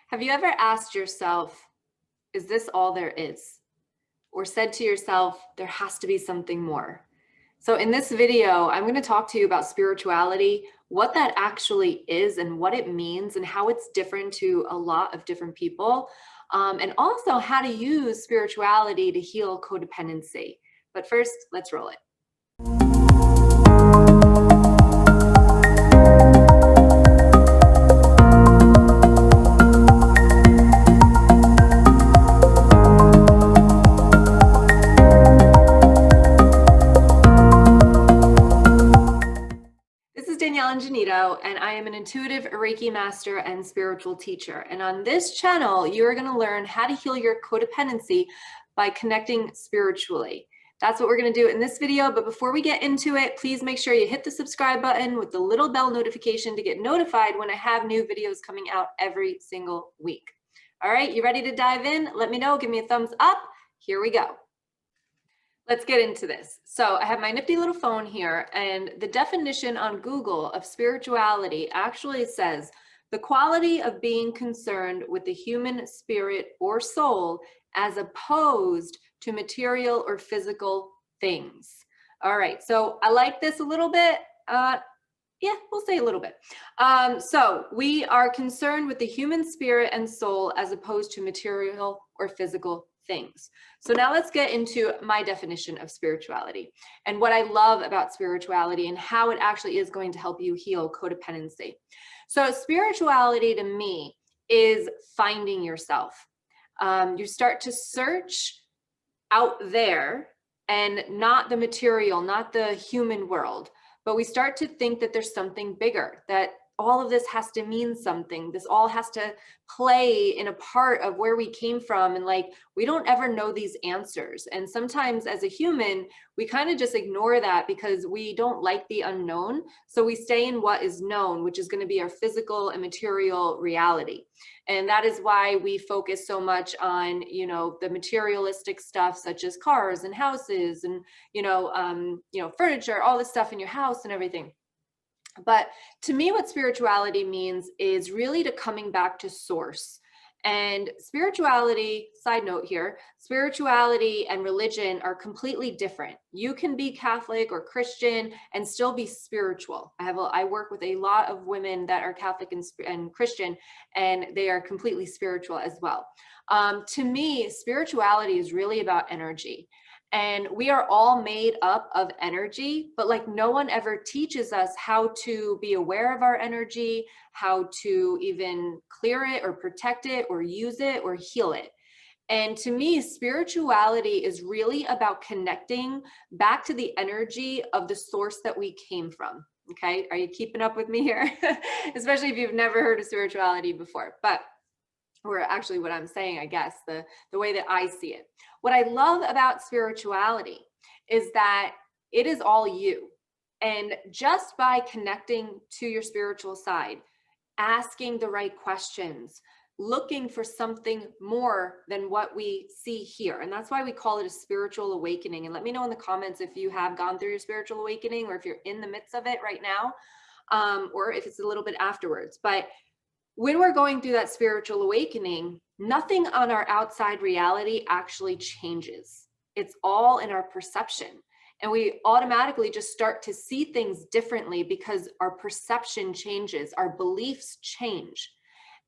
Have you ever asked yourself, is this all there is? Or said to yourself, there has to be something more? So in this video, I'm going to talk to you about spirituality, what that actually is and what it means and how it's different to a lot of different people. And also how to use spirituality to heal codependency. But first, let's roll it. This is Danielle Ingenito, and I am an intuitive Reiki master and spiritual teacher. And on this channel, you are going to learn how to heal your codependency by connecting spiritually. That's what we're going to do in this video. But before we get into it, please make sure you hit the subscribe button with the little bell notification to get notified when I have new videos coming out every single week. All right, you ready to dive in? Let me know. Give me a thumbs up. Here we go. Let's get into this. So I have my nifty little phone here, and the definition on Google of spirituality actually says the quality of being concerned with the human spirit or soul as opposed to material or physical things. All right, so I like this a little bit. Yeah, we'll say a little bit. So we are concerned with the human spirit and soul as opposed to material or physical things. So now let's get into my definition of spirituality and what I love about spirituality and how it actually is going to help you heal codependency. So spirituality to me is finding yourself. You start to search out there and not the material, not the human world, but we start to think that there's something bigger, that all of this has to mean something. This all has to play in a part of where we came from. And like, we don't ever know these answers. And sometimes as a human, we kind of just ignore that because we don't like the unknown. So we stay in what is known, which is going to be our physical and material reality. And that is why we focus so much on, the materialistic stuff, such as cars and houses and, furniture, all this stuff in your house and everything. But to me, what spirituality means is really to coming back to source. And spirituality, side note here, spirituality and religion are completely different. You can be Catholic or Christian and still be spiritual. I work with a lot of women that are Catholic and Christian, and they are completely spiritual as well. To me, spirituality is really about energy. And we are all made up of energy, but like no one ever teaches us how to be aware of our energy, how to even clear it or protect it or use it or heal it. And to me, spirituality is really about connecting back to the energy of the source that we came from. Okay, are you keeping up with me here? Especially if you've never heard of spirituality before. But or actually what I'm saying, I guess, the way that I see it. What I love about spirituality is that it is all you. And just by connecting to your spiritual side, asking the right questions, looking for something more than what we see here. And that's why we call it a spiritual awakening. And let me know in the comments if you have gone through your spiritual awakening or if you're in the midst of it right now, or if it's a little bit afterwards. But when we're going through that spiritual awakening, nothing on our outside reality actually changes. It's all in our perception. And we automatically just start to see things differently because our perception changes, our beliefs change.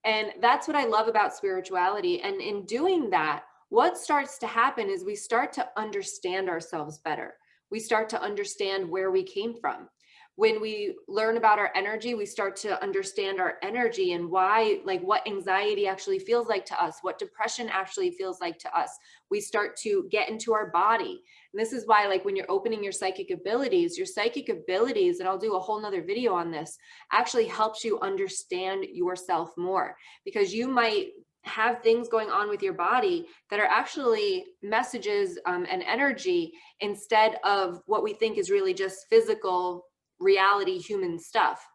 And that's what I love about spirituality. And in doing that, what starts to happen is we start to understand ourselves better. We start to understand where we came from. When we learn about our energy, we start to understand our energy and why, like what anxiety actually feels like to us, what depression actually feels like to us. We start to get into our body. And this is why, like when you're opening your psychic abilities, and I'll do a whole nother video on this, actually helps you understand yourself more, because you might have things going on with your body that are actually messages and energy instead of what we think is really just physical reality, human stuff.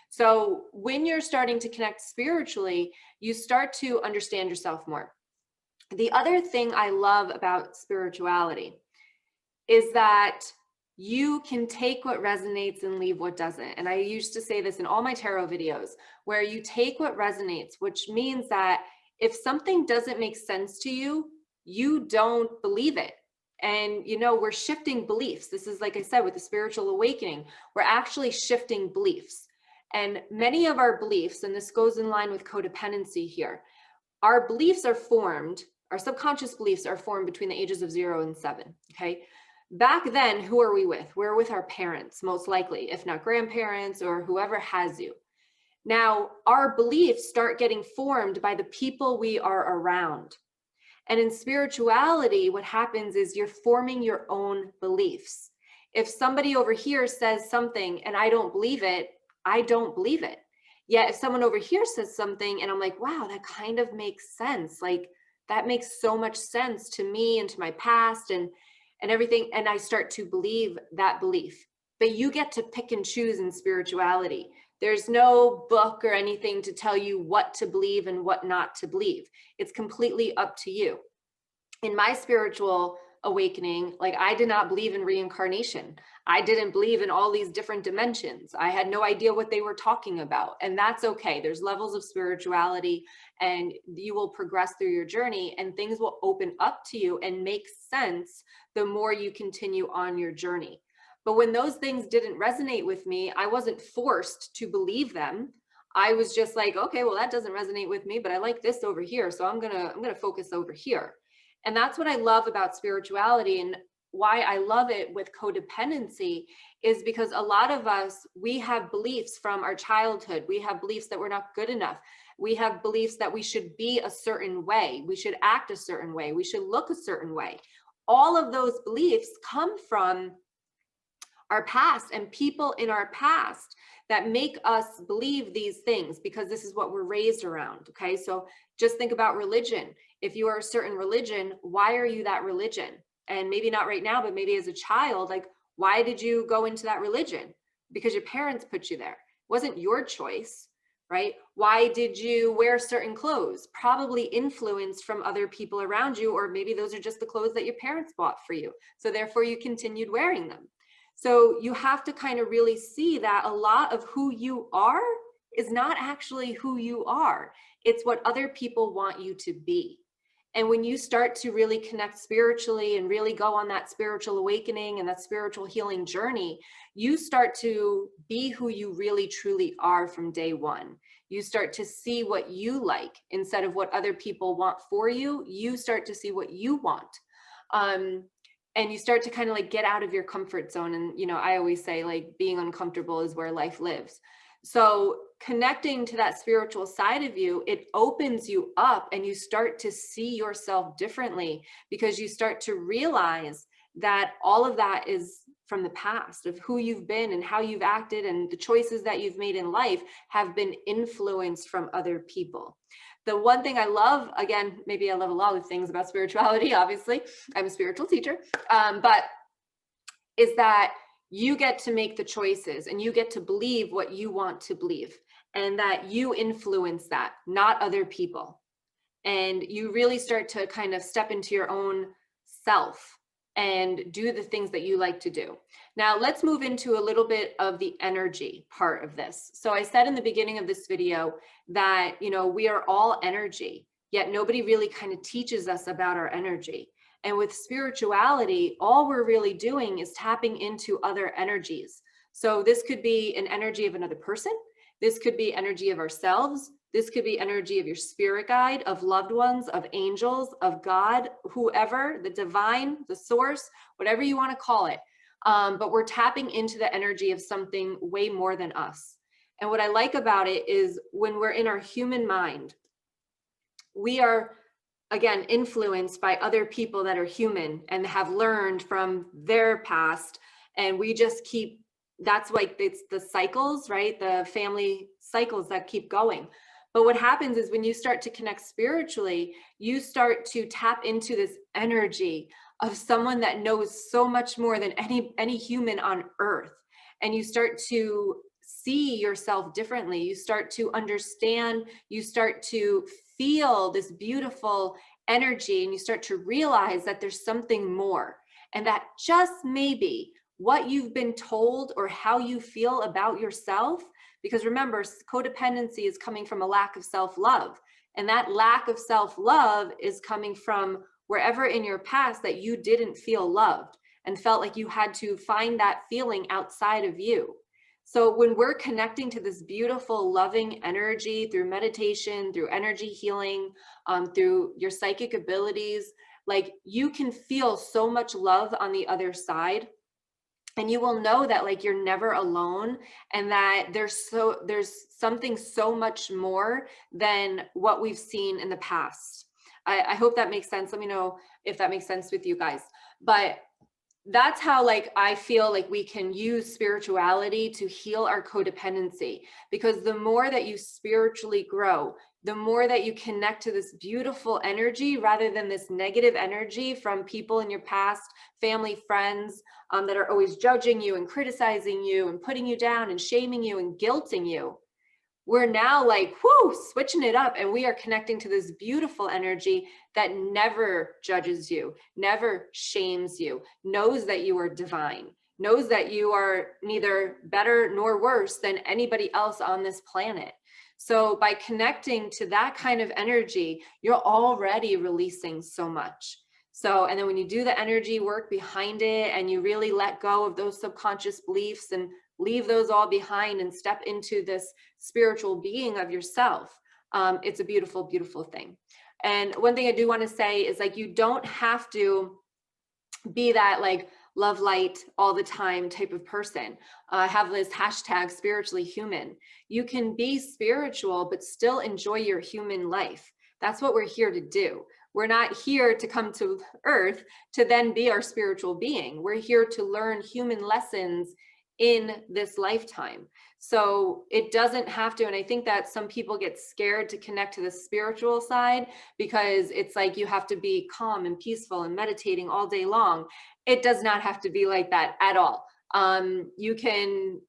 So when you're starting to connect spiritually, you start to understand yourself more. The other thing I love about spirituality is that you can take what resonates and leave what doesn't. And I used to say this in all my tarot videos, where you take what resonates, which means that If something doesn't make sense to you, you don't believe it. And, we're shifting beliefs. This is, like I said, with the spiritual awakening, we're actually shifting beliefs. And many of our beliefs, and this goes in line with codependency here, our beliefs are formed, our subconscious beliefs are formed between the ages of 0 and 7. Okay. Back then, who are we with? We're with our parents, most likely, if not grandparents or whoever has you. Now, our beliefs start getting formed by the people we are around. And in spirituality, what happens is you're forming your own beliefs. If somebody over here says something and I don't believe it, I don't believe it. Yet if someone over here says something and I'm like, wow, that kind of makes sense. Like that makes so much sense to me and to my past and everything. And I start to believe that belief. But you get to pick and choose in spirituality. There's no book or anything to tell you what to believe and what not to believe. It's completely up to you. In my spiritual awakening, like I did not believe in reincarnation. I didn't believe in all these different dimensions. I had no idea what they were talking about. And that's okay. There's levels of spirituality and you will progress through your journey and things will open up to you and make sense the more you continue on your journey. But when those things didn't resonate with me, I wasn't forced to believe them. I was just like, okay, well, that doesn't resonate with me, but I like this over here. So I'm gonna focus over here. And that's what I love about spirituality and why I love it with codependency is because a lot of us, we have beliefs from our childhood. We have beliefs that we're not good enough. We have beliefs that we should be a certain way. We should act a certain way. We should look a certain way. All of those beliefs come from our past and people in our past that make us believe these things because this is what we're raised around. Okay. So just think about religion. If you are a certain religion, why are you that religion? And maybe not right now, but maybe as a child, like, why did you go into that religion? Because your parents put you there. It wasn't your choice, right? Why did you wear certain clothes? Probably influenced from other people around you, or maybe those are just the clothes that your parents bought for you. So therefore you continued wearing them. So you have to kind of really see that a lot of who you are is not actually who you are. It's what other people want you to be. And when you start to really connect spiritually and really go on that spiritual awakening and that spiritual healing journey, you start to be who you really truly are from day one. You start to see what you like instead of what other people want for you. You start to see what you want. And you start to kind of like get out of your comfort zone. And, I always say like being uncomfortable is where life lives. So connecting to that spiritual side of you, it opens you up and you start to see yourself differently because you start to realize that all of that is from the past of who you've been and how you've acted and the choices that you've made in life have been influenced from other people. The one thing I love, again, maybe I love a lot of things about spirituality, obviously, I'm a spiritual teacher, but is that you get to make the choices and you get to believe what you want to believe and that you influence that, not other people. And you really start to kind of step into your own self and do the things that you like to do. Now, let's move into a little bit of the energy part of this. So I said in the beginning of this video that, we are all energy, yet nobody really kind of teaches us about our energy. And with spirituality, all we're really doing is tapping into other energies. So this could be an energy of another person. This could be energy of ourselves. This could be energy of your spirit guide, of loved ones, of angels, of God, whoever, the divine, the source, whatever you want to call it. But we're tapping into the energy of something way more than us. And what I like about it is when we're in our human mind, we are, again, influenced by other people that are human and have learned from their past. And we just keep, that's like, it's the cycles, right? The family cycles that keep going. But what happens is when you start to connect spiritually, you start to tap into this energy of someone that knows so much more than any human on earth. And you start to see yourself differently. You start to understand, you start to feel this beautiful energy, and you start to realize that there's something more. And that just maybe what you've been told or how you feel about yourself Because remember, codependency is coming from a lack of self-love. And that lack of self-love is coming from wherever in your past that you didn't feel loved and felt like you had to find that feeling outside of you. So when we're connecting to this beautiful, loving energy through meditation, through energy healing, through your psychic abilities, like you can feel so much love on the other side. And you will know that like you're never alone, and that there's something so much more than what we've seen in the past. I hope that makes sense. Let me know if that makes sense with you guys. But that's how like I feel like we can use spirituality to heal our codependency, because the more that you spiritually grow, the more that you connect to this beautiful energy rather than this negative energy from people in your past, family, friends, that are always judging you and criticizing you and putting you down and shaming you and guilting you. We're now like, whoo, switching it up, and we are connecting to this beautiful energy that never judges you, never shames you, knows that you are divine, knows that you are neither better nor worse than anybody else on this planet. So by connecting to that kind of energy, you're already releasing so much. So, and then when you do the energy work behind it and you really let go of those subconscious beliefs and leave those all behind and step into this spiritual being of yourself, it's a beautiful, beautiful thing. And one thing I do want to say is like, you don't have to be that like love light all the time type of person. I have this hashtag spiritually human. You can be spiritual, but still enjoy your human life. That's what we're here to do. We're not here to come to earth to then be our spiritual being. We're here to learn human lessons in this lifetime. So it doesn't have to, and I think that some people get scared to connect to the spiritual side because it's like you have to be calm and peaceful and meditating all day long. It does not have to be like that at all. You can,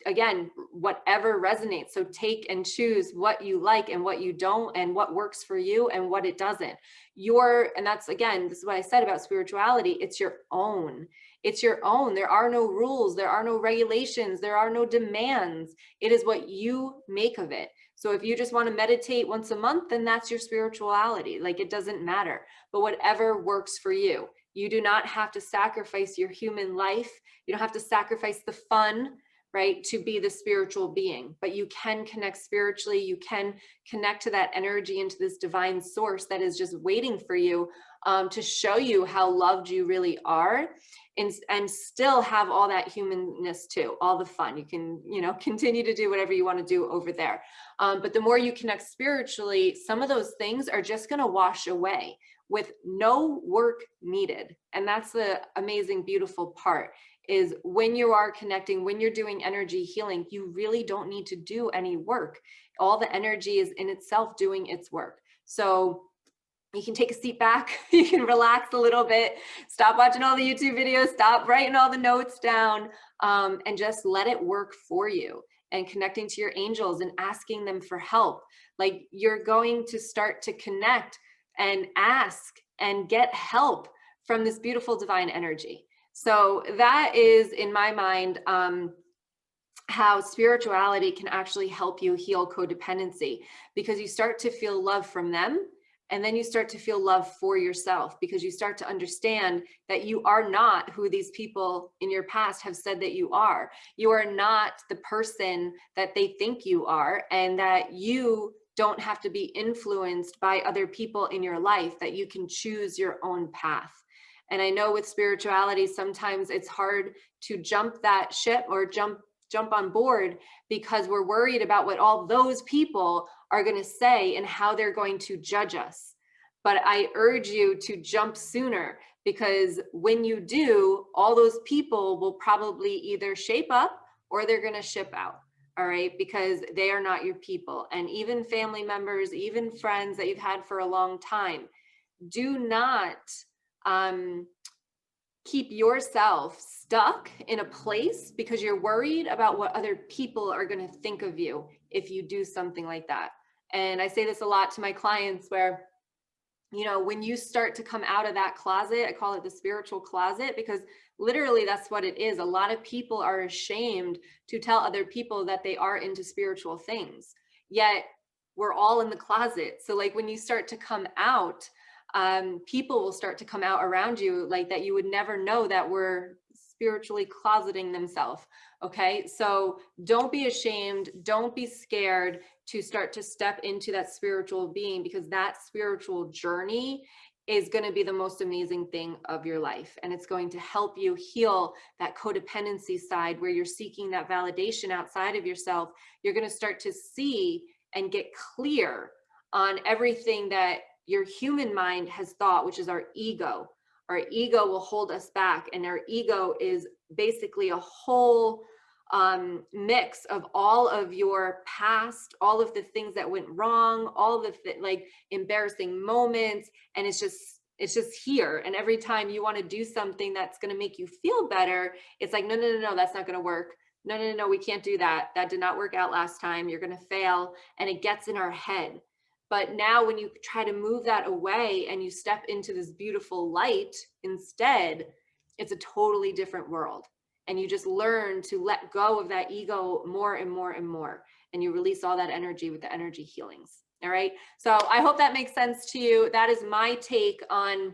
again, whatever resonates. So take and choose what you like and what you don't, and what works for you and what it doesn't. And that's, again, this is what I said about spirituality. It's your own. It's your own. There are no rules. There are no regulations. There are no demands. It is what you make of it. So if you just want to meditate once a month, then that's your spirituality. Like, it doesn't matter, but whatever works for you. You do not have to sacrifice your human life. You don't have to sacrifice the fun, right, to be the spiritual being, but you can connect spiritually. You can connect to that energy, into this divine source that is just waiting for you to show you how loved you really are, and still have all that humanness too, all the fun. You can, continue to do whatever you want to do over there. But the more you connect spiritually, some of those things are just going to wash away with no work needed. And that's the amazing, beautiful part, is when you are connecting, when you're doing energy healing, you really don't need to do any work. All the energy is in itself doing its work. So you can take a seat back, you can relax a little bit, stop watching all the YouTube videos, stop writing all the notes down, and just let it work for you. And connecting to your angels and asking them for help. Like, you're going to start to connect and ask and get help from this beautiful divine energy. So that is, in my mind, how spirituality can actually help you heal codependency, because you start to feel love from them. And then you start to feel love for yourself, because you start to understand that you are not who these people in your past have said that you are. You are not the person that they think you are, and that you don't have to be influenced by other people in your life, that you can choose your own path. And I know with spirituality, sometimes it's hard to jump that ship or jump on board, because we're worried about what all those people are going to say and how they're going to judge us. But I urge you to jump sooner, because when you do, all those people will probably either shape up or they're going to ship out. All right, because they are not your people. And even family members, even friends that you've had for a long time, do not keep yourself stuck in a place because you're worried about what other people are going to think of you if you do something like that. And I say this a lot to my clients, where, when you start to come out of that closet, I call it the spiritual closet, because Literally, that's what it is. A lot of people are ashamed to tell other people that they are into spiritual things, yet we're all in the closet. So like when you start to come out, people will start to come out around you like that you would never know that were spiritually closeting themselves. Okay, so don't be ashamed, don't be scared to start to step into that spiritual being, because that spiritual journey is going to be the most amazing thing of your life. And it's going to help you heal that codependency side where you're seeking that validation outside of yourself. You're going to start to see and get clear on everything that your human mind has thought, which is our ego. Our ego will hold us back, and our ego is basically a whole mix of all of your past, all of the things that went wrong, all the like embarrassing moments, and it's just here. And every time you want to do something that's going to make you feel better, it's like, no, that's not going to work. No, we can't do that. That did not work out last time. You're going to fail. And it gets in our head. But now when you try to move that away and you step into this beautiful light instead, it's a totally different world. And you just learn to let go of that ego more and more and more. And you release all that energy with the energy healings. All right. So I hope that makes sense to you. That is my take on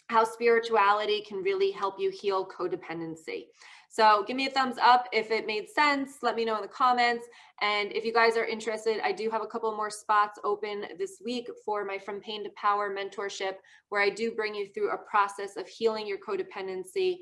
how spirituality can really help you heal codependency. So give me a thumbs up if it made sense. Let me know in the comments. And if you guys are interested, I do have a couple more spots open this week for my From Pain to Power mentorship, where I do bring you through a process of healing your codependency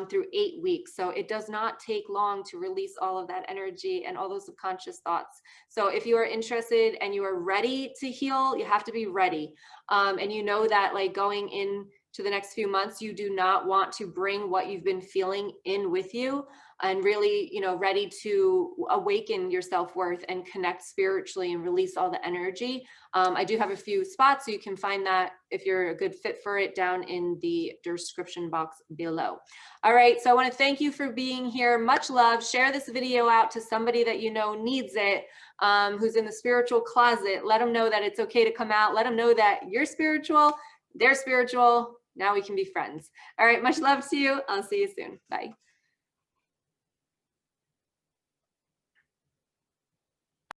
through 8 weeks. So it does not take long to release all of that energy and all those subconscious thoughts. So if you are interested and you are ready to heal, you have to be ready. And you know that like going in to the next few months, you do not want to bring what you've been feeling in with you, and really, ready to awaken your self-worth and connect spiritually and release all the energy. I do have a few spots, so you can find that if you're a good fit for it down in the description box below. All right, so I want to thank you for being here. Much love. Share this video out to somebody that you know needs it, who's in the spiritual closet. Let them know that it's okay to come out. Let them know that you're spiritual, they're spiritual. Now we can be friends. All right, much love to you. I'll see you soon. Bye.